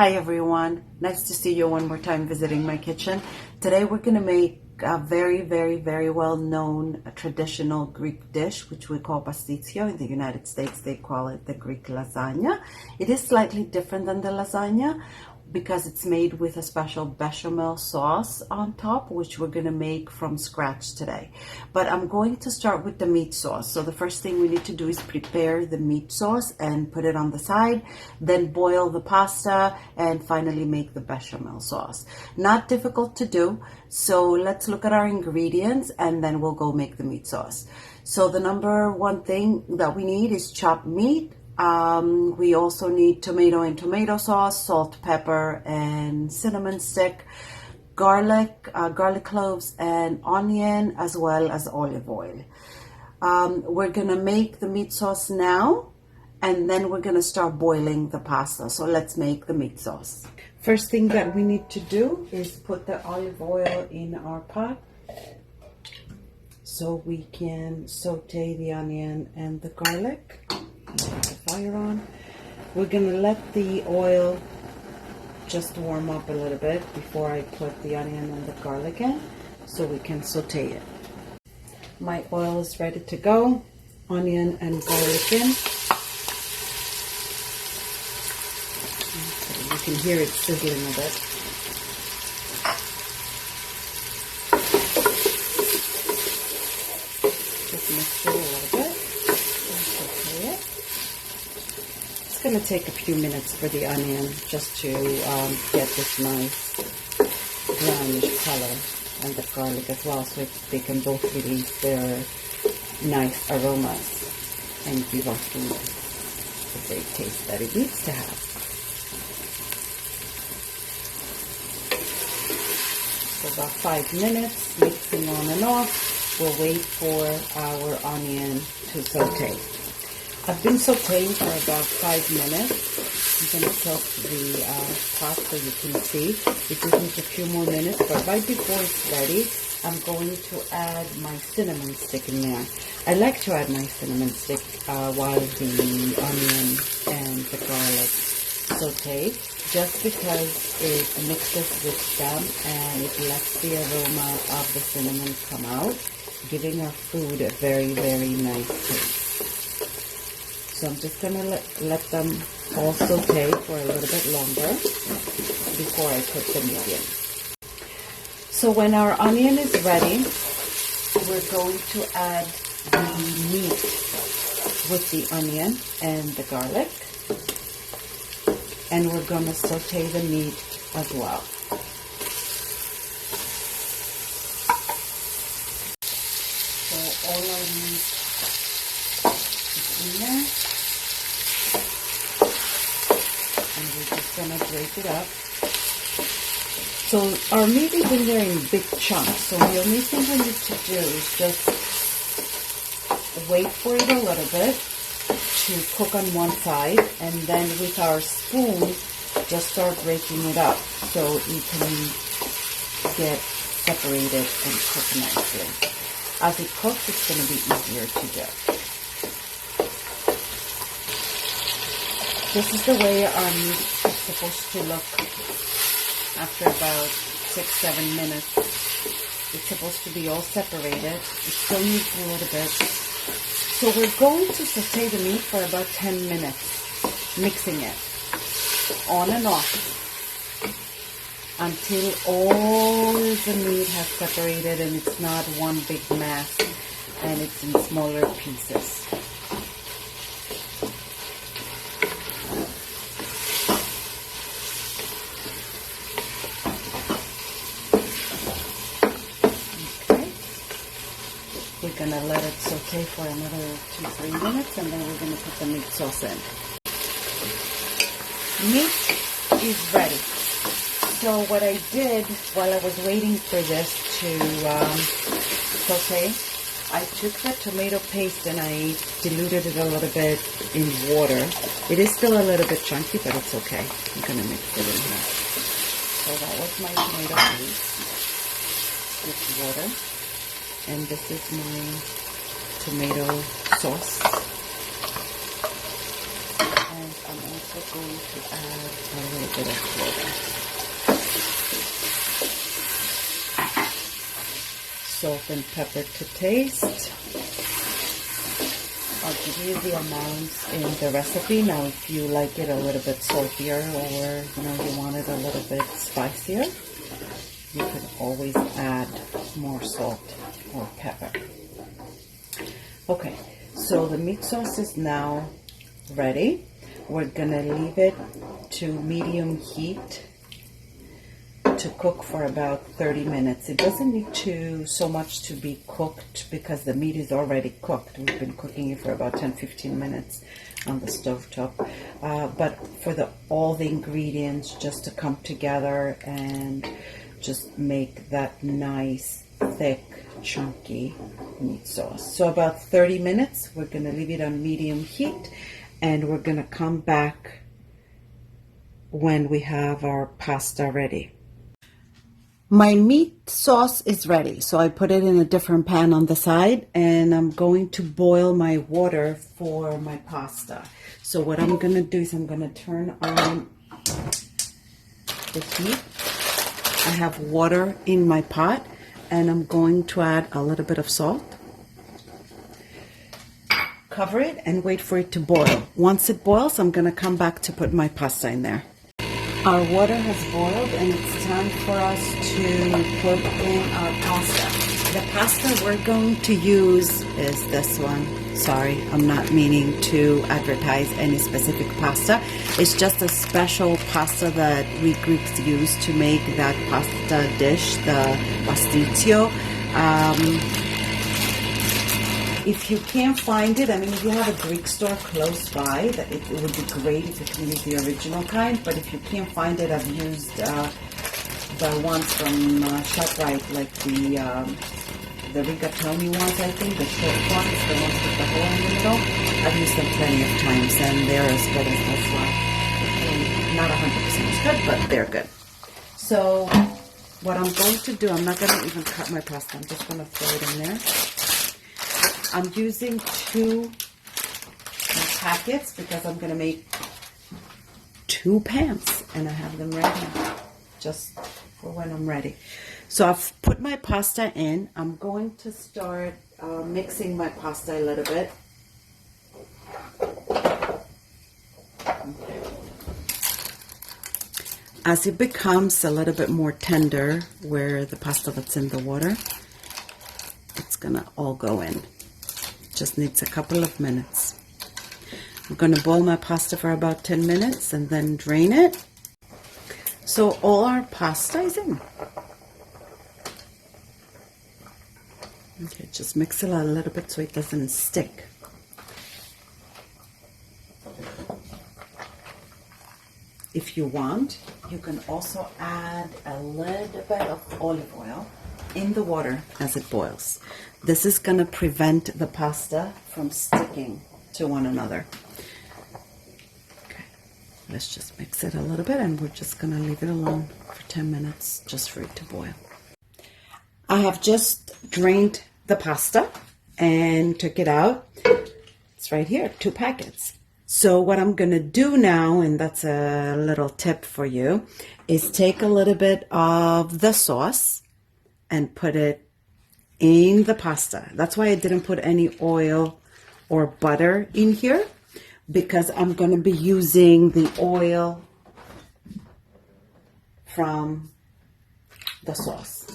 Hi everyone, nice to see you one more time visiting my kitchen. Today we're going to make a very well known traditional Greek dish which we call pastitsio. In the United States they call it the Greek lasagna. It is slightly different than the lasagna because it's made with a special bechamel sauce on top, which we're going to make from scratch today. But I'm going to start with the meat sauce. So the first thing we need to do is prepare the meat sauce and put it on the side, then boil the pasta, and finally make the bechamel sauce. Not difficult to do, so let's look at our ingredients and then we'll go make the meat sauce. So the number one thing that we need is chopped meat. We also need tomato and tomato sauce, salt, pepper, and cinnamon stick, garlic cloves, and onion, as well as olive oil. We're gonna make the meat sauce now, and then we're gonna start boiling the pasta. So let's make the meat sauce. First thing that we need to do is put the olive oil in our pot so we can saute the onion and the garlic. Put the fire on. We're gonna let the oil just warm up a little bit before I put the onion and the garlic in so we can saute it. My oil is ready to go. Onion and garlic in. You can hear it sizzling a bit. Just mix it a little bit. It's going to take a few minutes for the onion just to get this nice brownish color, and the garlic as well, so they can both release their nice aromas and give our food the great taste that it needs to have. So about 5 minutes, mixing on and off. We'll wait for our onion to saute. I've been sauteing for about 5 minutes. I'm going to tilt the pot so you can see. It just needs a few more minutes, but right before it's ready, I'm going to add my cinnamon stick in there. I like to add my cinnamon stick while the onion and the garlic saute, just because it mixes with them and it lets the aroma of the cinnamon come out, giving our food a very nice taste. So I'm just going to let them all saute for a little bit longer before I put the meat in. So when our onion is ready, we're going to add the meat with the onion and the garlic. And we're going to saute the meat as well. So all our meat is in there. And we're just going to break it up. So our meat is in there in big chunks. So the only thing we need to do is just wait for it a little bit to cook on one side, and then with our spoon just start breaking it up so it can get separated and cook nicely. As it cooks, it's going to be easier to do. This is the way our meat is supposed to look after about 6-7 minutes. It's supposed to be all separated. It still needs a little bit. So we're going to saute the meat for about 10 minutes, mixing it on and off until all the meat has separated and it's not one big mass and it's in smaller pieces. We're going to let it saute for another 2-3 minutes, and then we're going to put the meat sauce in. Meat is ready. So what I did while I was waiting for this to saute, I took the tomato paste and I diluted it a little bit in water. It is still a little bit chunky, but it's okay. I'm going to mix it in here. So that was my tomato paste with water. And this is my tomato sauce. And I'm also going to add a little bit of cloves. Salt and pepper to taste. I'll give you the amounts in the recipe. Now, if you like it a little bit saltier or you want it a little bit spicier, you can always add more salt or pepper. Okay, so the meat sauce is now ready. We're gonna leave it to medium heat to cook for about 30 minutes. It doesn't need so much to be cooked because the meat is already cooked. We've been cooking it for about 10-15 minutes on the stovetop. But for all the ingredients just to come together and just make that nice, thick, chunky meat sauce. So about 30 minutes, we're gonna leave it on medium heat, and we're gonna come back when we have our pasta ready. My meat sauce is ready, so I put it in a different pan on the side, and I'm going to boil my water for my pasta. So what I'm gonna do is I'm gonna turn on the heat. I have water in my pot, and I'm going to add a little bit of salt. Cover it and wait for it to boil. Once it boils, I'm gonna come back to put my pasta in there. Our water has boiled, and it's time for us to put in our pasta. The pasta we're going to use is this one. Sorry, I'm not meaning to advertise any specific pasta. It's just a special pasta that we Greeks use to make that pasta dish, the pastitsio. If you can't find it, I mean, if you have a Greek store close by, it would be great if you can use the original kind. But if you can't find it, I've used the ones from ShopRite, like the rigatoni ones, I think, the short ones, the ones with the hole in the middle. I've used them plenty of times, and they're as good as this one. Not 100% as good, but they're good. So what I'm going to do, I'm not going to even cut my pasta. I'm just going to throw it in there. I'm using 2 packets because I'm going to make 2 pans, and I have them ready just for when I'm ready. So I've put my pasta in. I'm going to start mixing my pasta a little bit. Okay. As it becomes a little bit more tender, where the pasta that's in the water, it's going to all go in. Just needs a couple of minutes. I'm going to boil my pasta for about 10 minutes and then drain it. So all our pasta is in. Okay, just mix it a little bit so it doesn't stick. If you want, you can also add a little bit of olive oil in the water as it boils. This is going to prevent the pasta from sticking to one another. Okay, let's just mix it a little bit, and we're just going to leave it alone for 10 minutes just for it to boil. I have just drained the pasta and took it out. It's right here, 2 packets. So what I'm going to do now, and that's a little tip for you, is take a little bit of the sauce and put it in the pasta. That's why I didn't put any oil or butter in here, because I'm going to be using the oil from the sauce.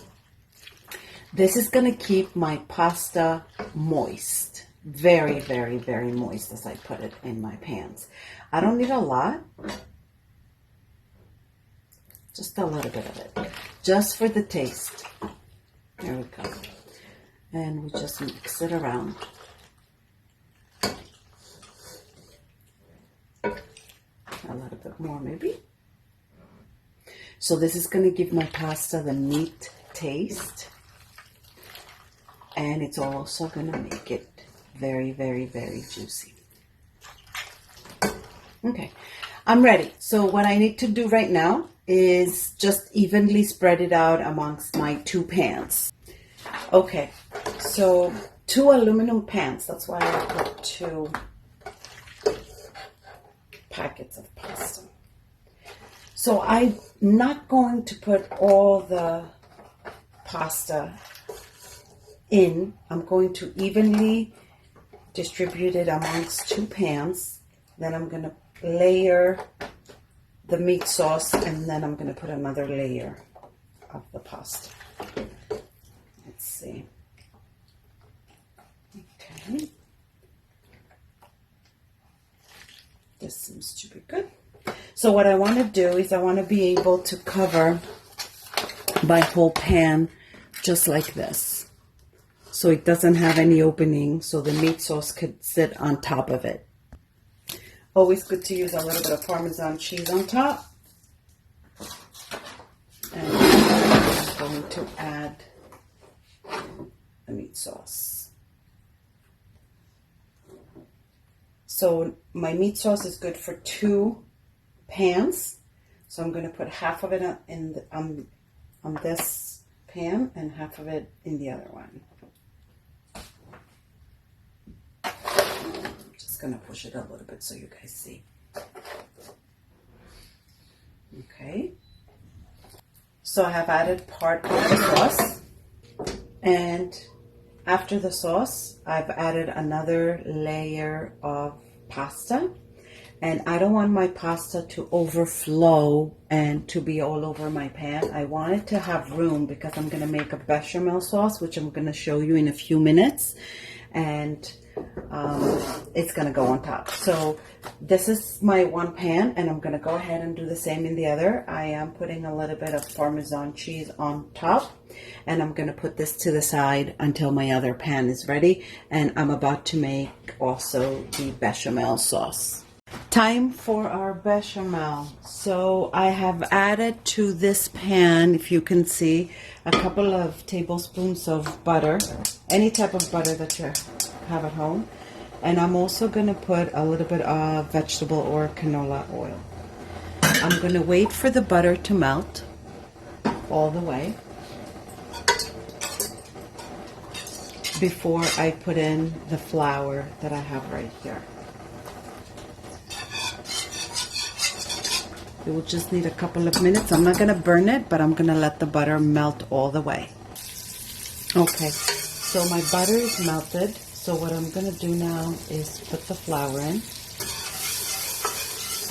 This is going to keep my pasta moist. Very, very, very moist as I put it in my pans. I don't need a lot. Just a little bit of it. Just for the taste. There we go. And we just mix it around. A little bit more maybe. So this is going to give my pasta the meat taste. And it's also going to make it very, very, very juicy. Okay, I'm ready. So what I need to do right now is just evenly spread it out amongst my 2 pans. Okay, so 2 aluminum pans. That's why I put 2 packets of pasta. So I'm not going to put all the pasta in. I'm going to evenly distribute it amongst 2 pans. Then I'm going to layer the meat sauce, and then I'm going to put another layer of the pasta. Let's see. Okay. This seems to be good. So what I want to do is I want to be able to cover my whole pan just like this. So it doesn't have any opening, so the meat sauce could sit on top of it. Always good to use a little bit of Parmesan cheese on top. And I'm going to add the meat sauce. So my meat sauce is good for 2 pans. So I'm going to put half of it on this pan and half of it in the other one. Going to push it a little bit so you guys see. Okay, so I have added part of the sauce, and after the sauce I've added another layer of pasta, and I don't want my pasta to overflow and to be all over my pan. I want it to have room because I'm going to make a bechamel sauce, which I'm going to show you in a few minutes, and it's going to go on top. So this is my one pan, and I'm going to go ahead and do the same in the other. I am putting a little bit of Parmesan cheese on top, and I'm going to put this to the side until my other pan is ready, and I'm about to make also the bechamel sauce. Time for our bechamel. So I have added to this pan, if you can see, a couple of tablespoons of butter, any type of butter that you have at home. And I'm also going to put a little bit of vegetable or canola oil. I'm going to wait for the butter to melt all the way before I put in the flour that I have right here. It will just need a couple of minutes. I'm not going to burn it, but I'm going to let the butter melt all the way. Okay, so my butter is melted. So what I'm going to do now is put the flour in.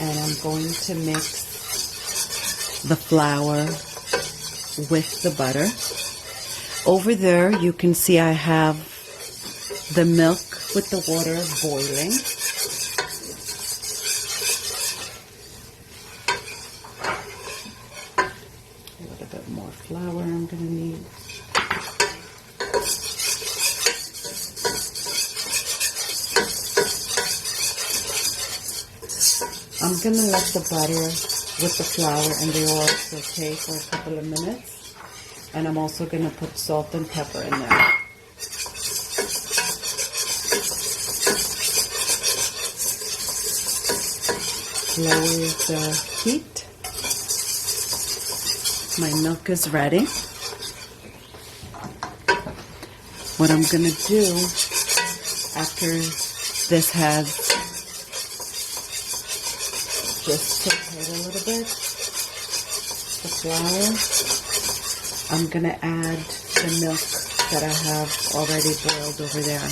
And I'm going to mix the flour with the butter. Over there, you can see I have the milk with the water boiling. Flour I'm going to need. I'm going to let the butter with the flour and the oil saute for a couple of minutes, and I'm also going to put salt and pepper in there. Lower the heat. My milk is ready. What I'm going to do after this has just sauteed a little bit, the flour, I'm going to add the milk that I have already boiled over there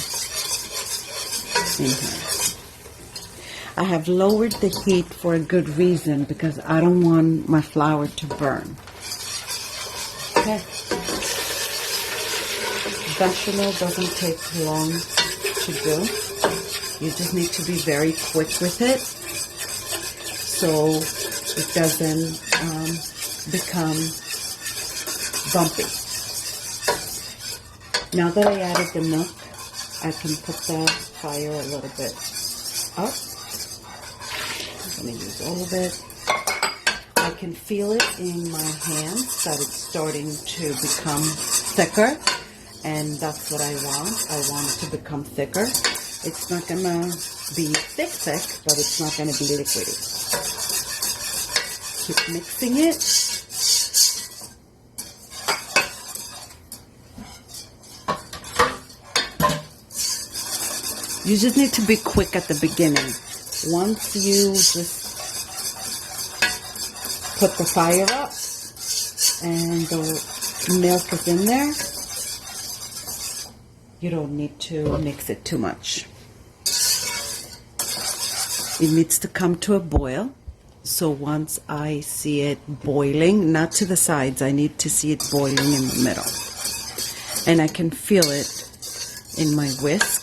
in here. I have lowered the heat for a good reason because I don't want my flour to burn. Okay. Bechamel doesn't take long to do. You just need to be very quick with it so it doesn't become bumpy. Now that I added the milk, I can put the fire a little bit up. I'm going to use all of it. I can feel it in my hands that it's starting to become thicker, and that's what I want. I want it to become thicker. It's not going to be thick, but it's not going to be liquidy. Keep mixing it. You just need to be quick at the beginning. Once you just put the fire up and the milk is in there, you don't need to mix it too much. It needs to come to a boil. So once I see it boiling, not to the sides, I need to see it boiling in the middle. And I can feel it in my whisk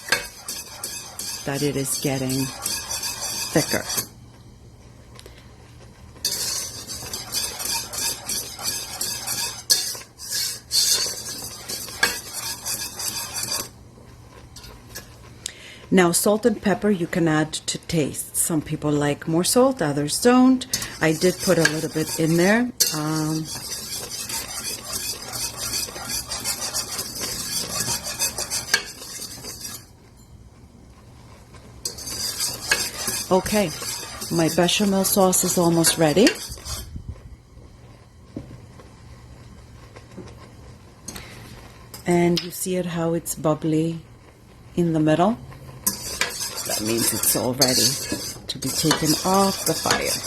that it is getting thicker. Now, salt and pepper you can add to taste. Some people like more salt, others don't. I did put a little bit in there. Okay, my bechamel sauce is almost ready. And you see it how it's bubbly in the middle? That means it's all ready to be taken off the fire.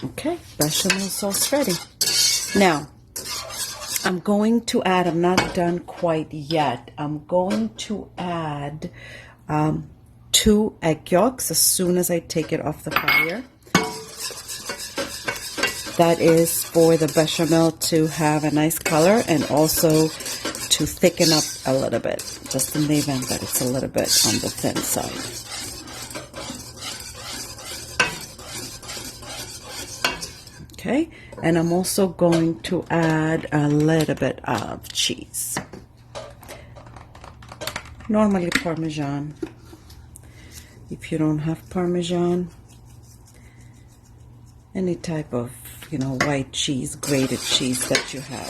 Okay, bechamel sauce ready. Now, I'm going to add, I'm not done quite yet, I'm going to add 2 egg yolks as soon as I take it off the fire. That is for the bechamel to have a nice color and also to thicken up a little bit, just in the event that it's a little bit on the thin side. Okay, and I'm also going to add a little bit of cheese. Normally Parmesan. If you don't have Parmesan, any type of, white cheese, grated cheese that you have.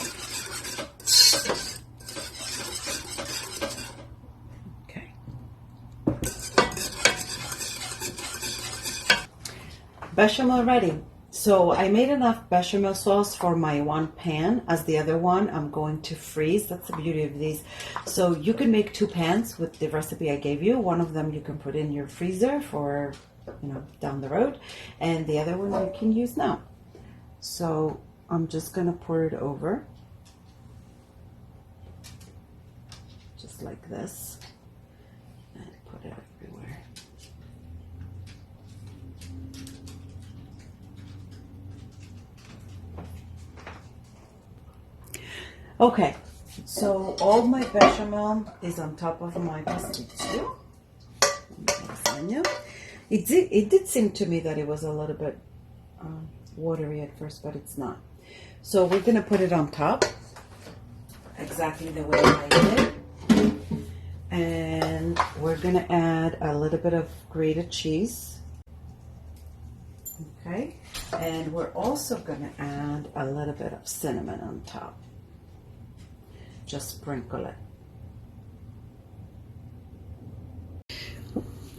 Okay. Bechamel ready. So I made enough bechamel sauce for my one pan, as the other one I'm going to freeze. That's the beauty of these. So you can make 2 pans with the recipe I gave you. One of them you can put in your freezer for, down the road, and the other one you can use now. So I'm just gonna pour it over, just like this, and put it everywhere. Okay, so all my bechamel is on top of my pastitsio. Lasagna. It did seem to me that it was a little bit watery at first, but it's not. So we're gonna put it on top, exactly the way I did. And we're gonna add a little bit of grated cheese. Okay, and we're also gonna add a little bit of cinnamon on top. Just sprinkle it.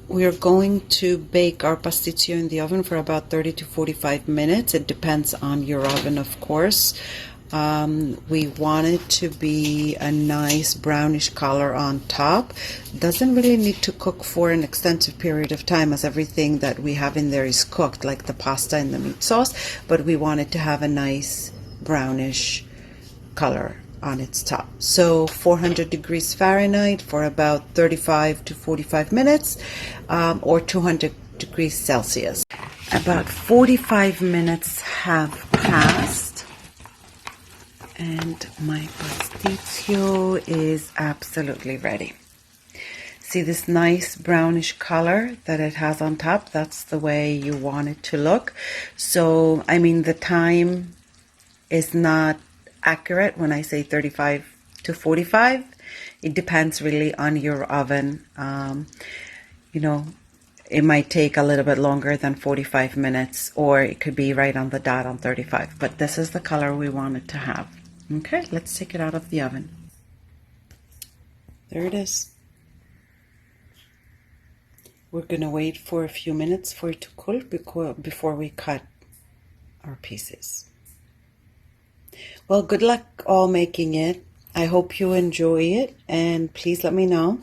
We are going to bake our pastitsio in the oven for about 30 to 45 minutes. It depends on your oven, of course. We want it to be a nice brownish color on top. Doesn't really need to cook for an extensive period of time, as everything that we have in there is cooked, like the pasta and the meat sauce, but we want it to have a nice brownish color on its top. So 400 degrees Fahrenheit for about 35 to 45 minutes, or 200 degrees Celsius. About 45 minutes have passed, and my pastitsio is absolutely ready. See this nice brownish color that it has on top? That's the way you want it to look. So, I mean, the time is not accurate when I say 35 to 45. It depends really on your oven. It might take a little bit longer than 45 minutes, or it could be right on the dot on 35, but this is the color we want it to have. Okay, let's take it out of the oven. There it is. We're gonna wait for a few minutes for it to cool before we cut our pieces. Well, good luck all making it. I hope you enjoy it, and please let me know.